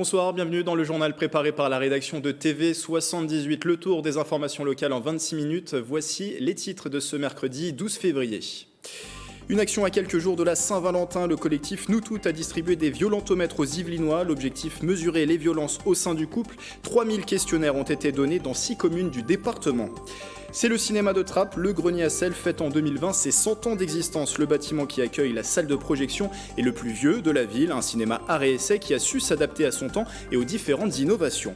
Bonsoir, bienvenue dans le journal préparé par la rédaction de TV 78, le tour des informations locales en 26 minutes. Voici les titres de ce mercredi 12 février. Une action à quelques jours de la Saint-Valentin, le collectif Nous Toutes a distribué des violentomètres aux Yvelinois. L'objectif, mesurer les violences au sein du couple. 3000 questionnaires ont été donnés dans 6 communes du département. C'est le cinéma de Trappes, le Grenier à Sel fête en 2020 ses 100 ans d'existence. Le bâtiment qui accueille la salle de projection est le plus vieux de la ville, un cinéma art et essai qui a su s'adapter à son temps et aux différentes innovations.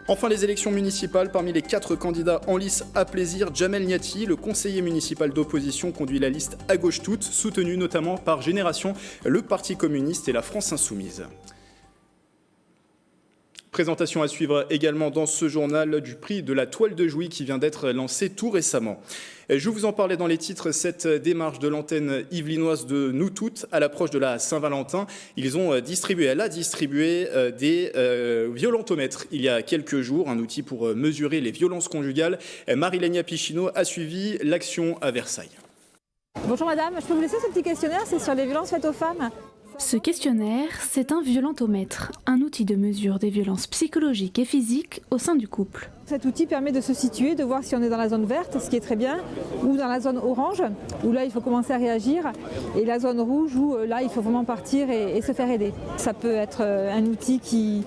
Enfin, les élections municipales, parmi les 4 candidats en lice à plaisir, Jamel Niati, le conseiller municipal d'opposition, conduit la liste à gauche toute, soutenue notamment par Génération, le Parti communiste et la France insoumise. Présentation à suivre également dans ce journal du prix de la toile de Jouy qui vient d'être lancé tout récemment. Je vous en parlais dans les titres, cette démarche de l'antenne yvelinoise de Nous Toutes à l'approche de la Saint-Valentin. Elle a distribué des violentomètres il y a quelques jours, un outil pour mesurer les violences conjugales. Marie-Lénia Pichino a suivi l'action à Versailles. Bonjour madame, je peux vous laisser ce petit questionnaire, c'est sur les violences faites aux femmes. Ce questionnaire, c'est un violentomètre, un outil de mesure des violences psychologiques et physiques au sein du couple. Cet outil permet de se situer, de voir si on est dans la zone verte, ce qui est très bien, ou dans la zone orange, où là il faut commencer à réagir, et la zone rouge, où là il faut vraiment partir et se faire aider. Ça peut être un outil qui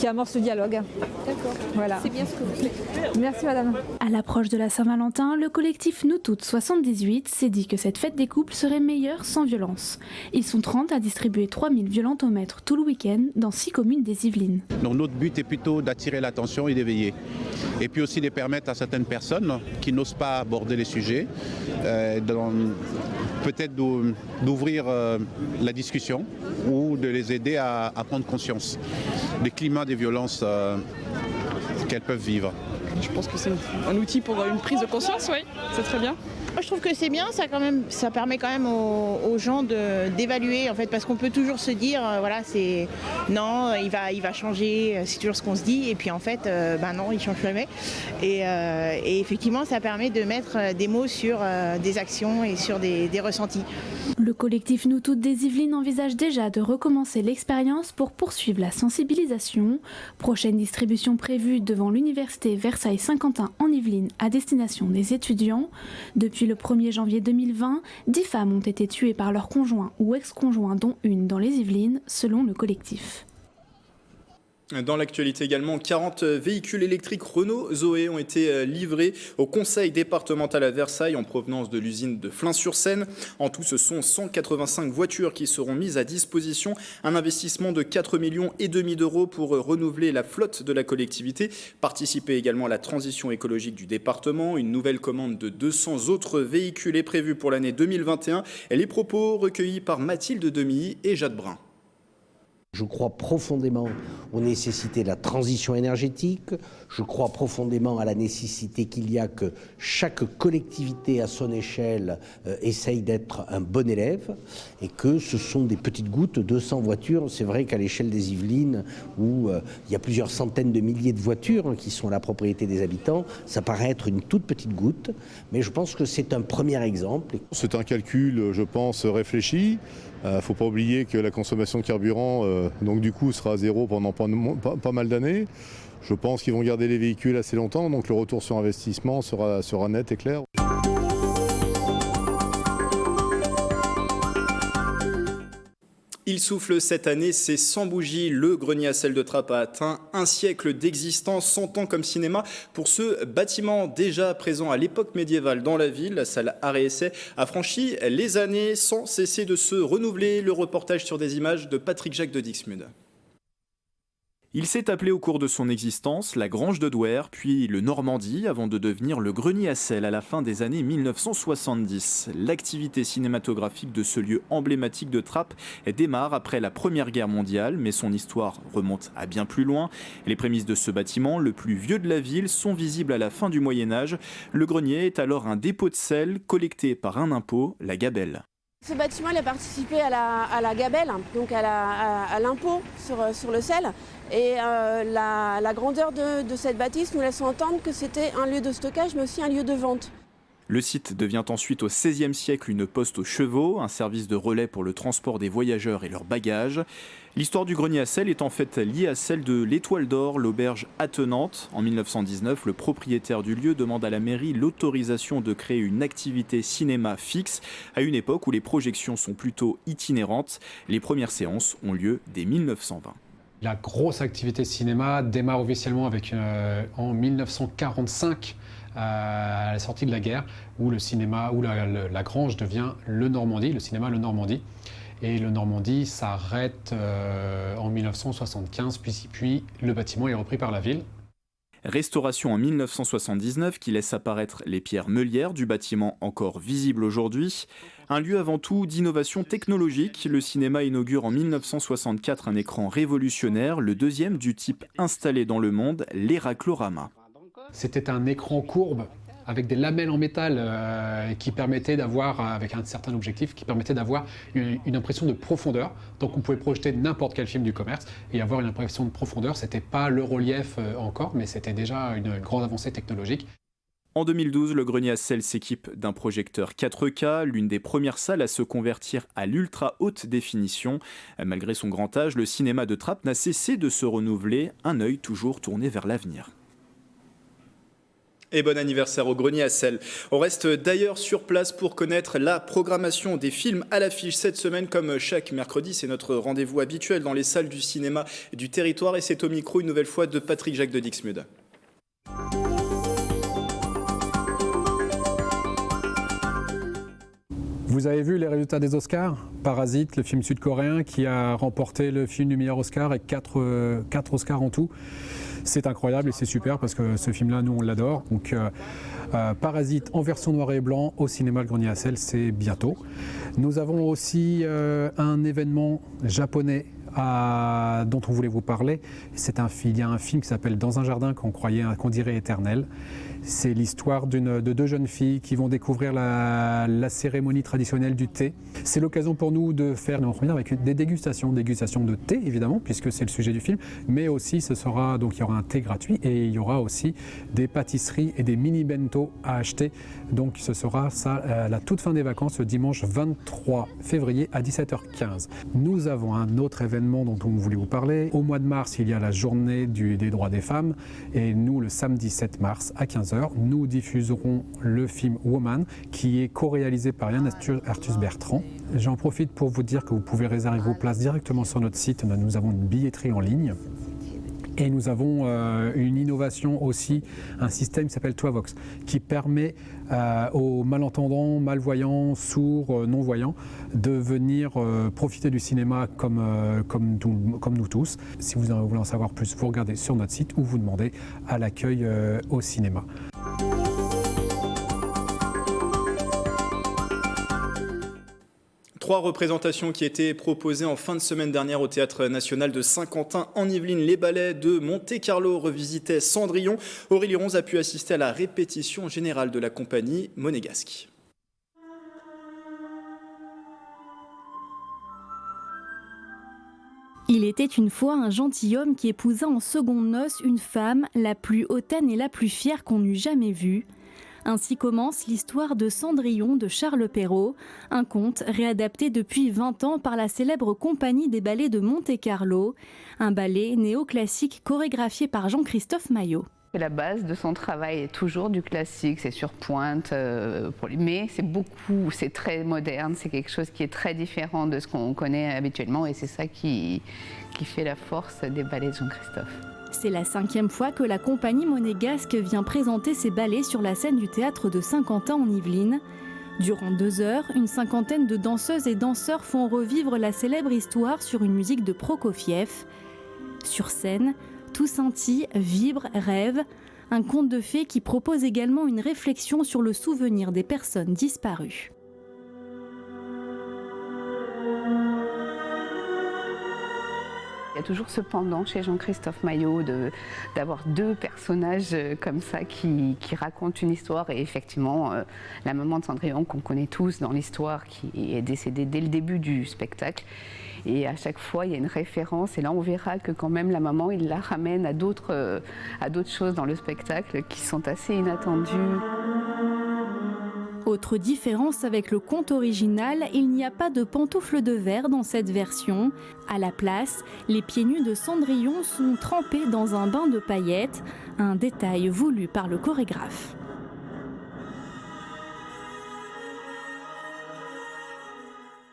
amorce le dialogue. D'accord, voilà. C'est bien ce que vous faites. Merci madame. À l'approche de la Saint-Valentin, le collectif Nous Toutes 78 s'est dit que cette fête des couples serait meilleure sans violence. Ils sont 30 à distribuer 3000 violentomètres tout le week-end dans 6 communes des Yvelines. Donc notre but est plutôt d'attirer l'attention et d'éveiller. Et puis aussi de permettre à certaines personnes qui n'osent pas aborder les sujets, peut-être d'ouvrir la discussion ou de les aider à prendre conscience des climats des violences qu'elles peuvent vivre. Je pense que c'est un outil pour une prise de conscience, oui, c'est très bien. Moi, je trouve que c'est bien, ça permet quand même aux gens d'évaluer, en fait, parce qu'on peut toujours se dire, voilà, c'est non, il va changer, c'est toujours ce qu'on se dit, et puis en fait, non, il change jamais. Et effectivement, ça permet de mettre des mots sur des actions et sur des ressentis. Le collectif Nous Toutes des Yvelines envisage déjà de recommencer l'expérience pour poursuivre la sensibilisation. Prochaine distribution prévue devant l'université Versailles-Saint-Quentin en Yvelines à destination des étudiants. Depuis le 1er janvier 2020, 10 femmes ont été tuées par leur conjoint ou ex-conjoint, dont une dans les Yvelines, selon le collectif. Dans l'actualité également, 40 véhicules électriques Renault Zoé ont été livrés au conseil départemental à Versailles en provenance de l'usine de Flins-sur-Seine. En tout, ce sont 185 voitures qui seront mises à disposition. Un investissement de 4,5 millions d'euros pour renouveler la flotte de la collectivité. Participer également à la transition écologique du département. Une nouvelle commande de 200 autres véhicules est prévue pour l'année 2021. Les propos recueillis par Mathilde Demilly et Jade Brun. Je crois profondément aux nécessités de la transition énergétique, je crois profondément à la nécessité qu'il y a que chaque collectivité à son échelle essaye d'être un bon élève et que ce sont des petites gouttes, 200 voitures. C'est vrai qu'à l'échelle des Yvelines, où il y a plusieurs centaines de milliers de voitures qui sont la propriété des habitants, ça paraît être une toute petite goutte, mais je pense que c'est un premier exemple. C'est un calcul, je pense, réfléchi. Il ne faut pas oublier que la consommation de carburant, donc du coup, sera à zéro pendant pas mal d'années. Je pense qu'ils vont garder les véhicules assez longtemps, donc le retour sur investissement sera net et clair. Il souffle cette année, c'est 100 bougies. Le Grenier à Sel de Trappes a atteint un siècle d'existence, 100 ans comme cinéma. Pour ce bâtiment déjà présent à l'époque médiévale dans la ville, la salle Art et Essai a franchi les années sans cesser de se renouveler. Le reportage sur des images de Patrick Jacques de Dixmude. Il s'est appelé au cours de son existence la Grange de Douer, puis le Normandie, avant de devenir le Grenier à Sel à la fin des années 1970. L'activité cinématographique de ce lieu emblématique de Trappes démarre après la Première Guerre mondiale, mais son histoire remonte à bien plus loin. Les prémices de ce bâtiment, le plus vieux de la ville, sont visibles à la fin du Moyen-Âge. Le grenier est alors un dépôt de sel collecté par un impôt, la gabelle. Ce bâtiment il a participé à la gabelle, donc à l'impôt sur le sel. Et la grandeur de cette bâtisse nous laisse entendre que c'était un lieu de stockage mais aussi un lieu de vente. Le site devient ensuite au XVIe siècle une poste aux chevaux, un service de relais pour le transport des voyageurs et leurs bagages. L'histoire du grenier à sel est en fait liée à celle de l'Étoile d'Or, l'auberge attenante. En 1919, le propriétaire du lieu demande à la mairie l'autorisation de créer une activité cinéma fixe à une époque où les projections sont plutôt itinérantes. Les premières séances ont lieu dès 1920. La grosse activité cinéma démarre officiellement en 1945. À la sortie de la guerre, où le cinéma, où la Grange devient le Normandie, le cinéma Le Normandie. Et le Normandie s'arrête en 1975, puis le bâtiment est repris par la ville. Restauration en 1979 qui laisse apparaître les pierres meulières du bâtiment encore visibles aujourd'hui. Un lieu avant tout d'innovation technologique, le cinéma inaugure en 1964 un écran révolutionnaire, le deuxième du type installé dans le monde, l'Héraclorama. C'était un écran courbe avec des lamelles en métal qui permettaient d'avoir, avec un certain objectif, qui permettait d'avoir une impression de profondeur. Donc on pouvait projeter n'importe quel film du commerce et avoir une impression de profondeur. C'était pas le relief encore, mais c'était déjà une grande avancée technologique. En 2012, le grenier à sel s'équipe d'un projecteur 4K, l'une des premières salles à se convertir à l'ultra haute définition. Malgré son grand âge, le cinéma de Trappes n'a cessé de se renouveler, un œil toujours tourné vers l'avenir. Et bon anniversaire au grenier à sel. On reste d'ailleurs sur place pour connaître la programmation des films à l'affiche cette semaine. Comme chaque mercredi, c'est notre rendez-vous habituel dans les salles du cinéma du territoire. Et c'est au micro une nouvelle fois de Patrick Jacques de Dixmude. Vous avez vu les résultats des Oscars ? Parasite, le film sud-coréen qui a remporté le film du meilleur Oscar et 4 Oscars en tout. C'est incroyable et c'est super parce que ce film-là, nous, on l'adore. Donc, Parasite en version noir et blanc au cinéma Le Grenier à Sel, c'est bientôt. Nous avons aussi un événement japonais dont on voulait vous parler. Il y a un film qui s'appelle Dans un jardin qu'on dirait éternel. C'est l'histoire de deux jeunes filles qui vont découvrir la cérémonie traditionnelle du thé. C'est l'occasion pour nous de faire avec des dégustations de thé évidemment, puisque c'est le sujet du film, mais aussi il y aura un thé gratuit et il y aura aussi des pâtisseries et des mini bento à acheter. Donc ce sera ça à la toute fin des vacances, le dimanche 23 février à 17h15. Nous avons un autre événement dont on voulait vous parler. Au mois de mars, il y a la journée des droits des femmes et nous, le samedi 7 mars à 15h, nous diffuserons le film Woman qui est co-réalisé par Yann Arthus Bertrand. J'en profite pour vous dire que vous pouvez réserver vos places directement sur notre site. Nous avons une billetterie en ligne. Et nous avons une innovation aussi, un système qui s'appelle Toavox, qui permet aux malentendants, malvoyants, sourds, non-voyants de venir profiter du cinéma comme nous tous. Si vous voulez en savoir plus, vous regardez sur notre site ou vous demandez à l'accueil au cinéma. 3 représentations qui étaient proposées en fin de semaine dernière au Théâtre National de Saint-Quentin en Yvelines. Les ballets de Monte-Carlo revisitaient Cendrillon. Aurélie Ronze a pu assister à la répétition générale de la compagnie monégasque. Il était une fois un gentilhomme qui épousa en secondes noces une femme, la plus hautaine et la plus fière qu'on eût jamais vue. Ainsi commence l'histoire de Cendrillon de Charles Perrault, un conte réadapté depuis 20 ans par la célèbre compagnie des ballets de Monte-Carlo, un ballet néoclassique chorégraphié par Jean-Christophe Maillot. La base de son travail est toujours du classique, c'est sur pointe, mais c'est très moderne, c'est quelque chose qui est très différent de ce qu'on connaît habituellement et c'est ça qui fait la force des ballets de Jean-Christophe. C'est la 5e fois que la compagnie monégasque vient présenter ses ballets sur la scène du théâtre de Saint-Quentin en Yvelines. Durant 2 heures, une 50aine de danseuses et danseurs font revivre la célèbre histoire sur une musique de Prokofiev. Sur scène, tout scintille, vibre, rêve. Un conte de fées qui propose également une réflexion sur le souvenir des personnes disparues. Il y a toujours ce pendant chez Jean-Christophe Maillot d'avoir 2 personnages comme ça qui racontent une histoire. Et effectivement, la maman de Cendrillon qu'on connaît tous dans l'histoire, qui est décédée dès le début du spectacle. Et à chaque fois, il y a une référence. Et là, on verra que quand même, la maman, il la ramène à d'autres choses dans le spectacle qui sont assez inattendues. Autre différence avec le conte original, il n'y a pas de pantoufles de verre dans cette version. À la place, les pieds nus de Cendrillon sont trempés dans un bain de paillettes, un détail voulu par le chorégraphe.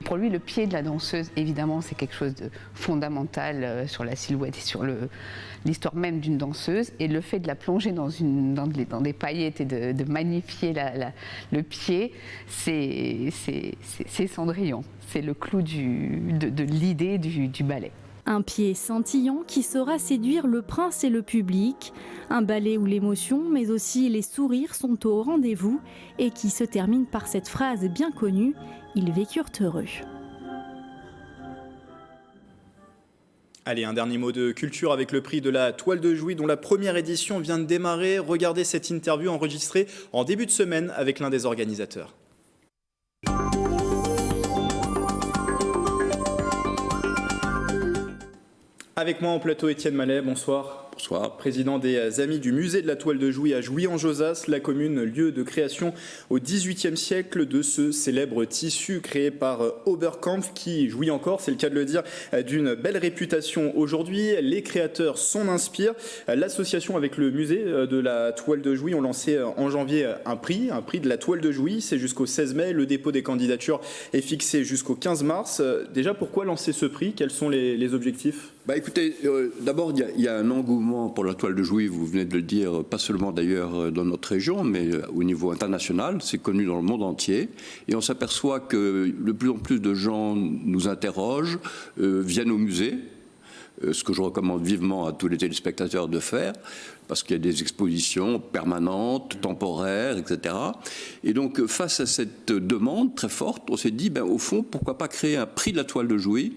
Pour lui, le pied de la danseuse, évidemment, c'est quelque chose de fondamental sur la silhouette et sur l'histoire même d'une danseuse. Et le fait de la plonger dans des paillettes et de magnifier le pied, c'est Cendrillon. C'est le clou de l'idée du ballet. Un pied scintillant qui saura séduire le prince et le public. Un ballet où l'émotion, mais aussi les sourires sont au rendez-vous et qui se termine par cette phrase bien connue « Ils vécurent heureux ». Allez, un dernier mot de culture avec le prix de la Toile de Jouy dont la première édition vient de démarrer. Regardez cette interview enregistrée en début de semaine avec l'un des organisateurs. Avec moi en plateau, Étienne Mallet, bonsoir. Bonsoir. Président des Amis du Musée de la Toile de Jouy à Jouy-en-Josas, la commune, lieu de création au XVIIIe siècle de ce célèbre tissu créé par Oberkampf qui jouit encore, c'est le cas de le dire, d'une belle réputation aujourd'hui. Les créateurs s'en inspirent. L'association avec le Musée de la Toile de Jouy ont lancé en janvier un prix de la Toile de Jouy. C'est jusqu'au 16 mai. Le dépôt des candidatures est fixé jusqu'au 15 mars. Déjà, pourquoi lancer ce prix? Quels sont les objectifs? Écoutez, d'abord, il y a un engouement pour la Toile de Jouy, vous venez de le dire, pas seulement d'ailleurs dans notre région, mais au niveau international, c'est connu dans le monde entier. Et on s'aperçoit que de plus en plus de gens nous interrogent, viennent au musée, ce que je recommande vivement à tous les téléspectateurs de faire, parce qu'il y a des expositions permanentes, temporaires, etc. Et donc, face à cette demande très forte, on s'est dit, au fond, pourquoi pas créer un prix de la Toile de Jouy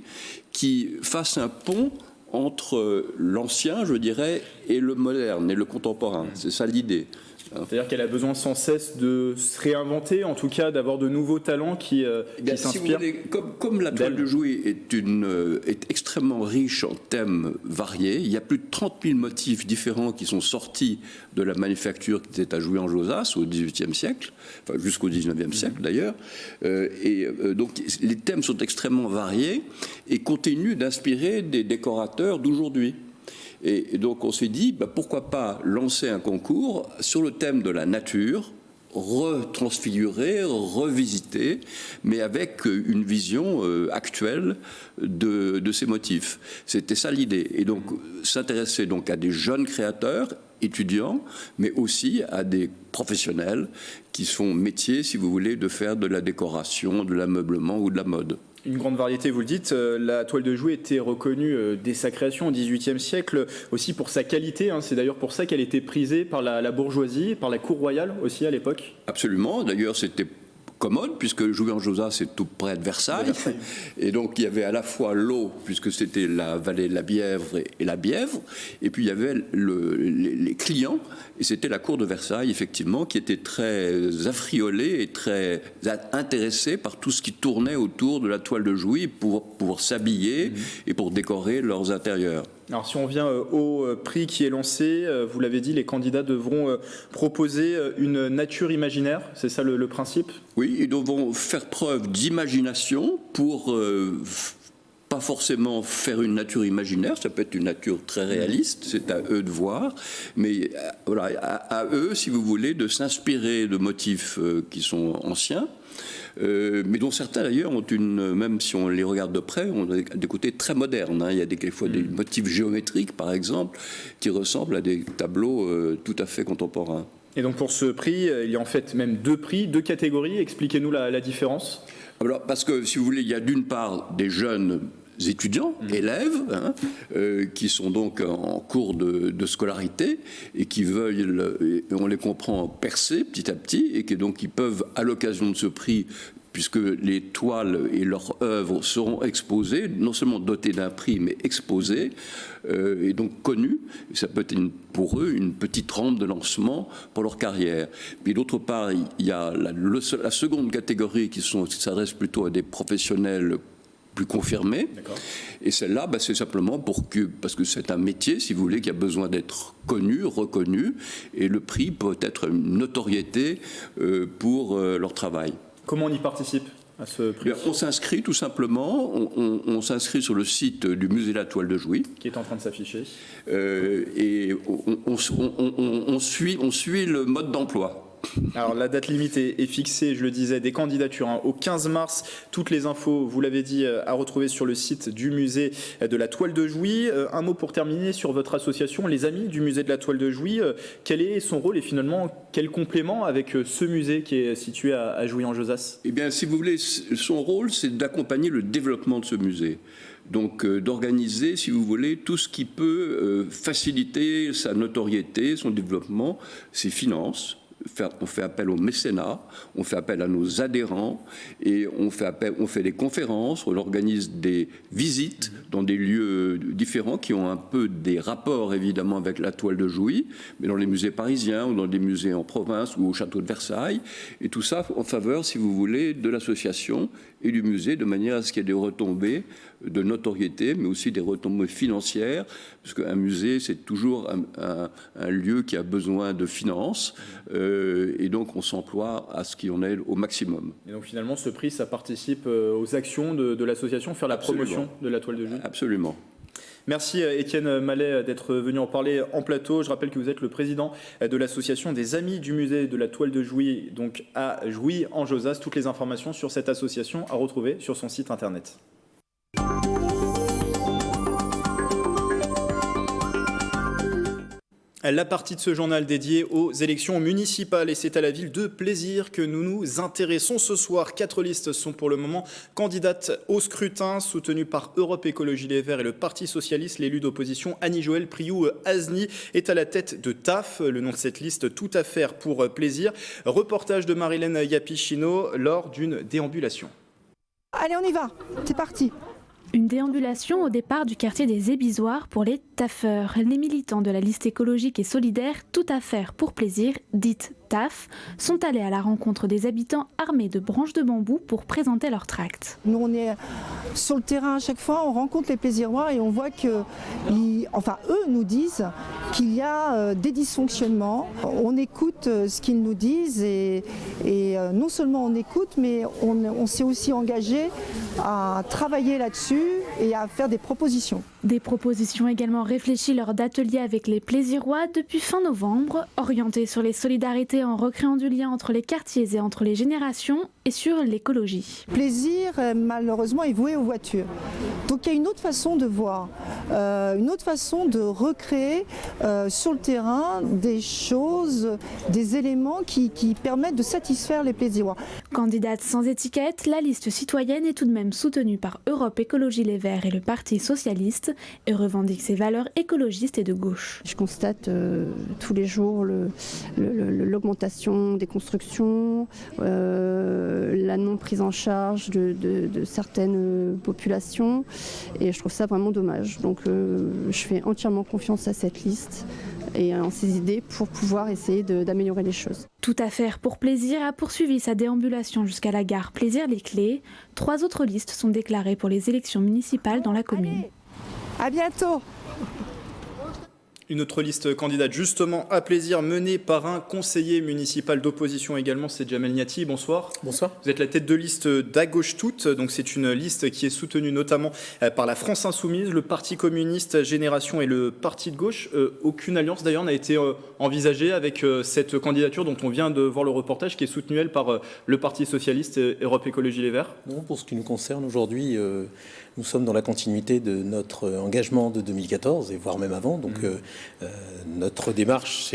qui fasse un pont entre l'ancien, je dirais, et le moderne, et le contemporain. C'est ça l'idée. C'est-à-dire qu'elle a besoin sans cesse de se réinventer, en tout cas d'avoir de nouveaux talents qui s'inspirent. Si comme la Toile de Jouy est extrêmement riche en thèmes variés, il y a plus de 30 000 motifs différents qui sont sortis de la manufacture qui était à Jouy-en-Josas au XVIIIe siècle, enfin jusqu'au XIXe siècle d'ailleurs. Donc les thèmes sont extrêmement variés et continuent d'inspirer des décorateurs d'aujourd'hui. Et donc on s'est dit, pourquoi pas lancer un concours sur le thème de la nature, retransfigurer, revisiter, mais avec une vision actuelle de ces motifs. C'était ça l'idée. Et donc s'intéresser donc à des jeunes créateurs, étudiants, mais aussi à des professionnels qui font métier, si vous voulez, de faire de la décoration, de l'ameublement ou de la mode. Une grande variété, vous le dites. La Toile de Jouy était reconnue dès sa création au XVIIIe siècle aussi pour sa qualité. C'est d'ailleurs pour ça qu'elle était prisée par la bourgeoisie, par la cour royale aussi à l'époque. Absolument. D'ailleurs, c'était commode, puisque Jouy-en-Josas, c'est tout près de Versailles. Et donc, il y avait à la fois l'eau, puisque c'était la vallée de la Bièvre et la Bièvre, et puis il y avait les clients, et c'était la cour de Versailles, effectivement, qui était très affriolée et très intéressée par tout ce qui tournait autour de la Toile de Jouy pour s'habiller et pour décorer leurs intérieurs. Alors si on vient au prix qui est lancé, vous l'avez dit, les candidats devront proposer une nature imaginaire, c'est ça le principe? Oui, ils devront faire preuve d'imagination pour pas forcément faire une nature imaginaire, ça peut être une nature très réaliste, c'est à eux de voir, mais voilà, à eux, si vous voulez, de s'inspirer de motifs qui sont anciens, mais dont certains d'ailleurs ont même si on les regarde de près, ont des côtés très modernes. Il y a quelquefois des motifs géométriques, par exemple, qui ressemblent à des tableaux tout à fait contemporains. Et donc pour ce prix, il y a en fait même deux prix, deux catégories. Expliquez-nous la différence. Alors, parce que, si vous voulez, il y a d'une part des jeunes étudiants, élèves, qui sont donc en cours de scolarité et qui veulent, on les comprend, percer petit à petit et qui peuvent, à l'occasion de ce prix, puisque les toiles et leurs œuvres seront exposées, non seulement dotées d'un prix, mais exposées, et donc connues. Ça peut être pour eux une petite rampe de lancement pour leur carrière. Puis d'autre part, il y a la seconde catégorie qui s'adresse plutôt à des professionnels plus confirmée. Et celle-là, c'est simplement parce que c'est un métier, si vous voulez, qui a besoin d'être connu, reconnu, et le prix peut être une notoriété pour leur travail. Comment on y participe à ce prix? On s'inscrit tout simplement, on s'inscrit sur le site du musée de la Toile de Jouy. Qui est en train de s'afficher. Et on suit le mode d'emploi. Alors la date limite est fixée, je le disais, des candidatures au 15 mars. Toutes les infos, vous l'avez dit, à retrouver sur le site du musée de la Toile de Jouy. Un mot pour terminer sur votre association, les Amis du musée de la Toile de Jouy. Quel est son rôle et finalement quel complément avec ce musée qui est situé à Jouy-en-Josas? Eh bien, si vous voulez, son rôle, c'est d'accompagner le développement de ce musée. Donc d'organiser, si vous voulez, tout ce qui peut faciliter sa notoriété, son développement, ses finances. On fait appel au mécénat, on fait appel à nos adhérents et on fait des conférences, on organise des visites dans des lieux différents qui ont un peu des rapports évidemment avec la Toile de Jouy, mais dans les musées parisiens ou dans des musées en province ou au château de Versailles, et tout ça en faveur, si vous voulez, de l'association et du musée, de manière à ce qu'il y ait des retombées de notoriété, mais aussi des retombées financières, parce qu'un musée, c'est toujours un lieu qui a besoin de finances, et donc on s'emploie à ce qu'il y en ait au maximum. Et donc finalement, ce prix, ça participe aux actions de l'association, faire la promotion de la Toile de Jouy? Absolument. Merci Étienne Mallet d'être venu en parler en plateau. Je rappelle que vous êtes le président de l'association des Amis du musée de la Toile de Jouy, donc à Jouy-en-Josas. Toutes les informations sur cette association à retrouver sur son site internet. La partie de ce journal dédiée aux élections municipales, et c'est à la ville de Plaisir que nous nous intéressons ce soir. 4 listes sont pour le moment candidates au scrutin, soutenues par Europe Écologie Les Verts et le Parti Socialiste. L'élu d'opposition Annie-Joëlle Priou-Azny est à la tête de TAF, le nom de cette liste, Tout à faire pour Plaisir. Reportage de Marilène Yapichino lors d'une déambulation. Allez, on y va, c'est parti. Une déambulation au départ du quartier des Ébisoires pour les taffeurs. Les militants de la liste écologique et solidaire Tout à faire pour Plaisir, dite TAF, sont allés à la rencontre des habitants armés de branches de bambou pour présenter leur tract. Nous, on est sur le terrain à chaque fois, on rencontre les Plaisirois et on voit que, eux nous disent qu'il y a des dysfonctionnements. On écoute ce qu'ils nous disent et non seulement on écoute, mais on s'est aussi engagé à travailler là-dessus et à faire des propositions. Des propositions également réfléchies lors d'ateliers avec les Plaisirois depuis fin novembre, orientés sur les solidarités en recréant du lien entre les quartiers et entre les générations et sur l'écologie. Plaisir, malheureusement, est voué aux voitures. Donc il y a une autre façon de voir, une autre façon de recréer sur le terrain des choses, des éléments qui permettent de satisfaire les Plaisirois. Candidate sans étiquette, la liste citoyenne est tout de même soutenue par Europe Écologie Les Verts et le Parti Socialiste et revendique ses valeurs écologistes et de gauche. Je constate tous les jours l'augmentation des constructions, la non prise en charge de certaines populations et je trouve ça vraiment dommage. Donc je fais entièrement confiance à cette liste et en ses idées pour pouvoir essayer d'améliorer les choses. Tout à faire pour Plaisir a poursuivi sa déambulation jusqu'à la gare Plaisir-les-Clés. 3 autres listes sont déclarées pour les élections municipales dans la commune. Allez, à bientôt. Une autre liste candidate justement à Plaisir, menée par un conseiller municipal d'opposition également, c'est Jamel Niati. Bonsoir. Bonsoir. Vous êtes la tête de liste d'À Gauche Toute, donc c'est une liste qui est soutenue notamment par la France Insoumise, le Parti communiste Génération et le Parti de gauche. Aucune alliance d'ailleurs n'a été envisagée avec cette candidature dont on vient de voir le reportage, qui est soutenue elle par le Parti Socialiste et Europe Écologie Les Verts. Non, pour ce qui nous concerne aujourd'hui, nous sommes dans la continuité de notre engagement de 2014 et voire même avant. Donc notre démarche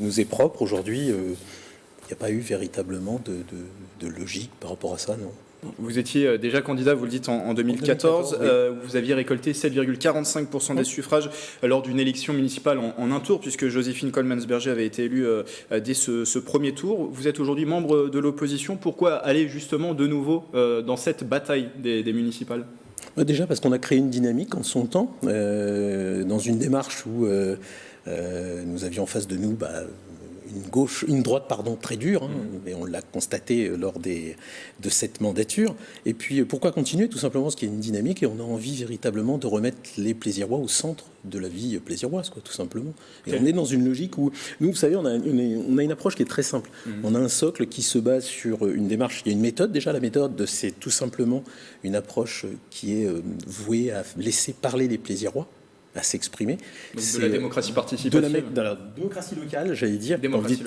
nous est propre. Aujourd'hui, il n'y a pas eu véritablement de logique par rapport à ça, non. Vous étiez déjà candidat, vous le dites, en 2014. Oui. Vous aviez récolté 7,45% des suffrages lors d'une élection municipale en un tour, puisque Joséphine Coleman-Berger avait été élue dès ce premier tour. Vous êtes aujourd'hui membre de l'opposition. Pourquoi aller justement de nouveau dans cette bataille des municipales ? Déjà parce qu'on a créé une dynamique en son temps, dans une démarche où nous avions en face de nous une une droite très dure, mais on l'a constaté lors de cette mandature. Et puis pourquoi continuer? Tout simplement parce qu'il y a une dynamique et on a envie véritablement de remettre les Plaisirois au centre de la vie plaisiroise, tout simplement. Et on est dans une logique où, nous, vous savez, on a une approche qui est très simple. On a un socle qui se base sur une démarche, il y a une méthode déjà. La méthode, c'est tout simplement une approche qui est vouée à laisser parler les Plaisirois, à s'exprimer. C'est de la démocratie participative. De la démocratie locale, j'allais dire. Démocratie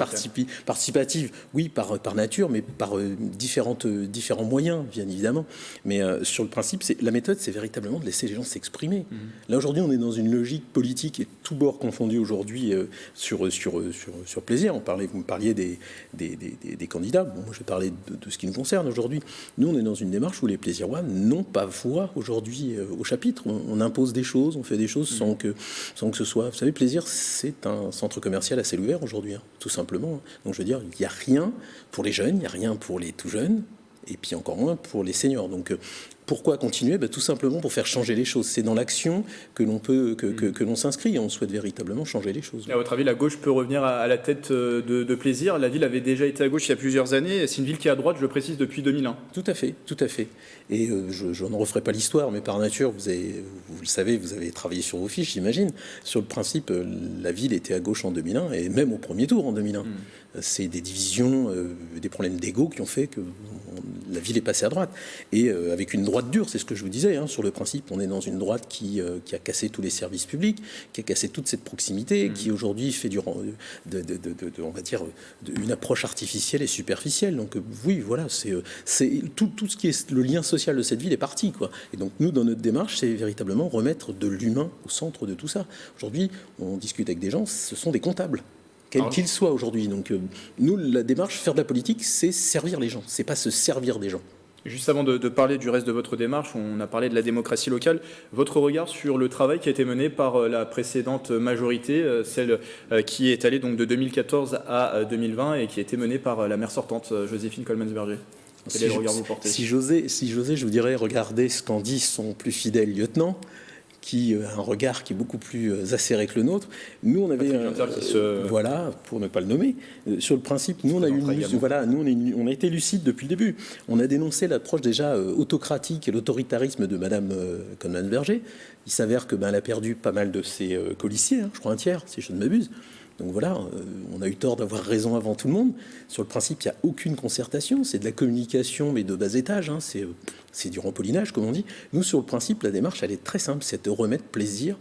participative, oui, par nature, mais par différents moyens, bien évidemment. Mais sur le principe, la méthode, c'est véritablement de laisser les gens s'exprimer. Là, aujourd'hui, on est dans une logique politique et tout bord confondu aujourd'hui sur plaisir. Vous me parliez des candidats. Bon, moi, je vais parler de ce qui nous concerne aujourd'hui. Nous, on est dans une démarche où les Plaisirois n'ont pas voix aujourd'hui au chapitre. On impose des choses, on fait des choses sans que ce soit... Vous savez, Plaisir, c'est un centre commercial à ciel ouvert aujourd'hui, tout simplement. Donc, je veux dire, il n'y a rien pour les jeunes, il n'y a rien pour les tout jeunes, et puis encore moins pour les seniors. Donc, pourquoi continuer? Tout simplement pour faire changer les choses. C'est dans l'action que l'on s'inscrit et on souhaite véritablement changer les choses. À votre avis, la gauche peut revenir à la tête de Plaisir? La ville avait déjà été à gauche il y a plusieurs années. C'est une ville qui est à droite, je le précise, depuis 2001. Tout à fait. Et je n'en referai pas l'histoire, mais par nature, vous le savez, vous avez travaillé sur vos fiches, j'imagine. Sur le principe, la ville était à gauche en 2001 et même au premier tour en 2001. C'est des divisions, des problèmes d'ego qui ont fait que la ville est passée à droite. Et avec une droite dure, c'est ce que je vous disais, sur le principe, on est dans une droite qui a cassé tous les services publics, qui a cassé toute cette proximité, qui aujourd'hui fait on va dire, une approche artificielle et superficielle. Donc oui, voilà, c'est tout ce qui est le lien social de cette ville est parti, quoi. Et donc nous, dans notre démarche, c'est véritablement remettre de l'humain au centre de tout ça. Aujourd'hui, on discute avec des gens, ce sont des comptables, quels qu'ils soient aujourd'hui. Donc nous, la démarche, faire de la politique, c'est servir les gens, c'est pas se servir des gens. Juste avant de parler du reste de votre démarche, on a parlé de la démocratie locale. Votre regard sur le travail qui a été mené par la précédente majorité, celle qui est allée donc de 2014 à 2020 et qui a été menée par la maire sortante, Joséphine Coleman-Berger. Quel est le regard que vous portez? Si j'osais, je vous dirais, regardez ce qu'en dit son plus fidèle lieutenant, qui a un regard qui est beaucoup plus acéré que le nôtre. Nous, on avait voilà, pour ne pas le nommer, sur le principe, nous on a on a été lucide depuis le début. On a dénoncé l'approche déjà autocratique et l'autoritarisme de Madame Coleman-Berger. Il s'avère que elle a perdu pas mal de ses colistiers, je crois un tiers, si je ne m'abuse. Donc voilà, on a eu tort d'avoir raison avant tout le monde. Sur le principe, il n'y a aucune concertation, c'est de la communication, mais de bas étage, c'est du rempolinage, comme on dit. Nous, sur le principe, la démarche, elle est très simple, c'est de remettre Plaisir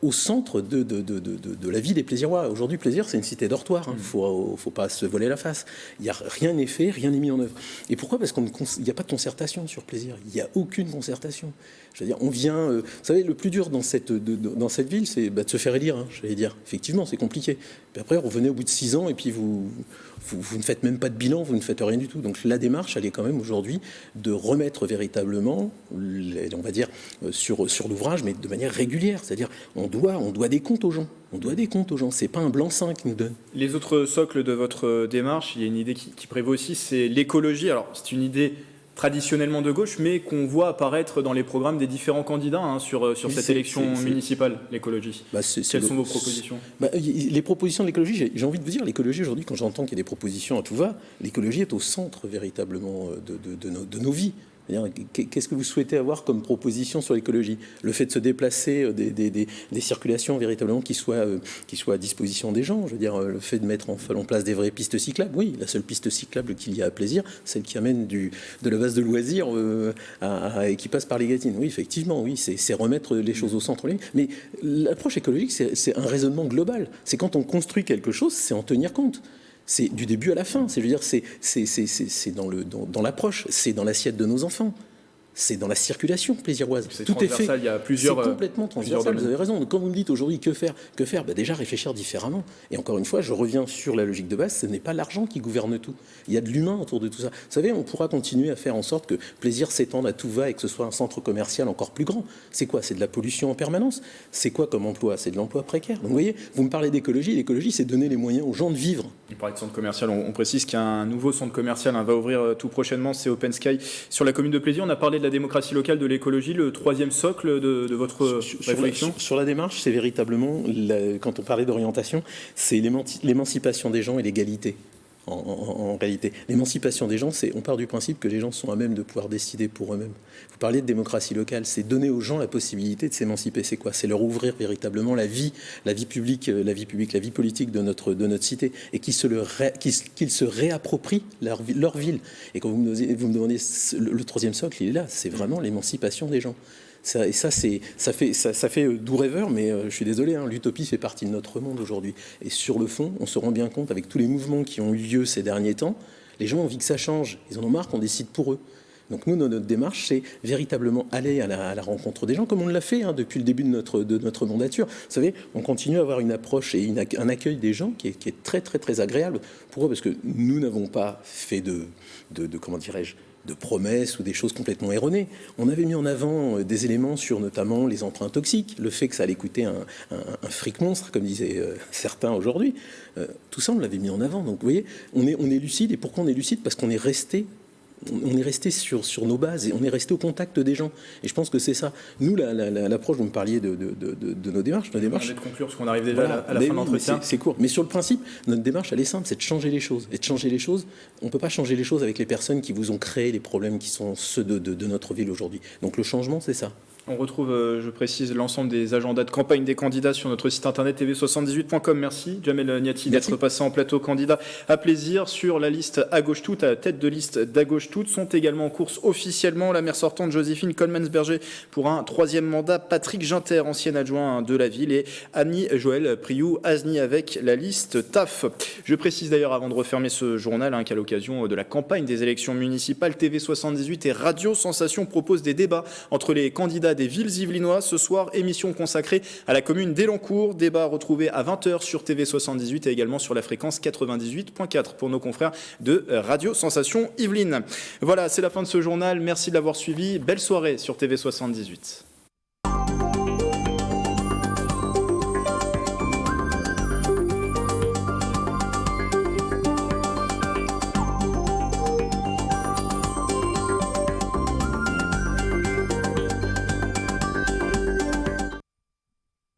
au centre de la vie des Plaisirois. Aujourd'hui, Plaisir, c'est une cité dortoir, il ne faut pas se voiler la face. Rien n'est fait, rien n'est mis en œuvre. Et pourquoi? Parce qu'il n'y a pas de concertation sur Plaisir, il n'y a aucune concertation. Je veux dire, on vient... vous savez, le plus dur dans cette ville, c'est de se faire élire, j'allais dire. Effectivement, c'est compliqué. Puis après, revenez au bout de 6 ans et puis vous ne faites même pas de bilan, vous ne faites rien du tout. Donc la démarche, elle est quand même aujourd'hui de remettre véritablement, on va dire, sur l'ouvrage, mais de manière régulière. C'est-à-dire, on doit des comptes aux gens. On doit des comptes aux gens. C'est pas un blanc-seing qui nous donne. Les autres socles de votre démarche, il y a une idée qui prévaut aussi, c'est l'écologie. Alors, c'est une idée traditionnellement de gauche, mais qu'on voit apparaître dans les programmes des différents candidats sur cette élection municipale, l'écologie. Quelles sont vos propositions? Les propositions de l'écologie, j'ai envie de vous dire, l'écologie aujourd'hui, quand j'entends qu'il y a des propositions à tout va, l'écologie est au centre véritablement de nos vies. Qu'est-ce que vous souhaitez avoir comme proposition sur l'écologie? Le fait de se déplacer, des circulations véritablement qui soient à disposition des gens. Je veux dire, le fait de mettre en place des vraies pistes cyclables. Oui, la seule piste cyclable qu'il y a à Plaisir, celle qui amène de la base de loisirs et qui passe par les Gatines. Oui, effectivement, oui, c'est remettre les choses au centre. Mais l'approche écologique, c'est un raisonnement global. C'est quand on construit quelque chose, c'est en tenir compte. C'est du début à la fin. C'est dans l'approche, c'est dans l'assiette de nos enfants. C'est dans la circulation plaisiroise. Tout est fait. Il y a plusieurs. C'est complètement transversal. Vous avez raison. Donc, quand vous me dites aujourd'hui que faire, déjà réfléchir différemment. Et encore une fois, je reviens sur la logique de base. Ce n'est pas l'argent qui gouverne tout. Il y a de l'humain autour de tout ça. Vous savez, on pourra continuer à faire en sorte que Plaisir s'étende à tout va et que ce soit un centre commercial encore plus grand. C'est quoi? C'est de la pollution en permanence. C'est quoi comme emploi? C'est de l'emploi précaire. Donc, vous voyez, vous me parlez d'écologie. L'écologie, c'est donner les moyens aux gens de vivre. Il parlait de centre commercial. On précise qu'il y a un nouveau centre commercial va ouvrir tout prochainement. C'est Open Sky sur la commune de Plaisir. On a parlé de la démocratie locale, de l'écologie, le troisième socle de votre réflexion? Sur la démarche, c'est véritablement, quand on parlait d'orientation, c'est l'émancipation des gens et l'égalité. En réalité, l'émancipation des gens, on part du principe que les gens sont à même de pouvoir décider pour eux-mêmes. Vous parliez de démocratie locale, c'est donner aux gens la possibilité de s'émanciper. C'est quoi? C'est leur ouvrir véritablement la vie publique, la vie politique de notre cité, et qu'ils se réapproprient leur ville. Et quand vous me demandez le troisième socle, il est là. C'est vraiment l'émancipation des gens. Ça fait doux rêveur, mais je suis désolé, l'utopie fait partie de notre monde aujourd'hui. Et sur le fond, on se rend bien compte, avec tous les mouvements qui ont eu lieu ces derniers temps, les gens ont envie que ça change. Ils en ont marre qu'on décide pour eux. Donc nous, notre démarche, c'est véritablement aller à la rencontre des gens, comme on l'a fait depuis le début de notre mandature. Vous savez, on continue à avoir une approche et un accueil des gens qui est très, très, très agréable pour eux, parce que nous n'avons pas fait de comment dirais-je, de promesses ou des choses complètement erronées. On avait mis en avant des éléments sur notamment les emprunts toxiques, le fait que ça allait coûter un fric monstre, comme disaient certains aujourd'hui. Tout ça, on l'avait mis en avant. Donc, vous voyez, on est lucide. Et pourquoi on est lucide? Parce qu'on est resté sur nos bases et on est resté au contact des gens. Et je pense que c'est ça. Nous, l'approche, vous me parliez de nos démarches. On va conclure parce qu'on arrive déjà à la fin de l'entretien. C'est court. Mais sur le principe, notre démarche, elle est simple, c'est de changer les choses. Et de changer les choses, on ne peut pas changer les choses avec les personnes qui vous ont créé les problèmes qui sont ceux de notre ville aujourd'hui. Donc le changement, c'est ça. On retrouve, je précise, l'ensemble des agendas de campagne des candidats sur notre site internet tv78.com. Merci Jamel Niati d'être passé en plateau candidat à plaisir. Sur la liste à gauche toute, à la tête de liste d'à gauche toute, sont également en course officiellement la maire sortante Joséphine Coleman-Berger pour un troisième mandat, Patrick Ginter, ancien adjoint de la ville, et Annie-Joëlle Priou-Azny avec la liste TAF. Je précise d'ailleurs, avant de refermer ce journal, qu'à l'occasion de la campagne des élections municipales, TV78 et Radio Sensation proposent des débats entre les candidats des villes yvelinois. Ce soir, émission consacrée à la commune d'Elancourt. Débat retrouvé à 20h sur TV78 et également sur la fréquence 98.4 pour nos confrères de Radio Sensation Yvelines. Voilà, c'est la fin de ce journal. Merci de l'avoir suivi. Belle soirée sur TV78.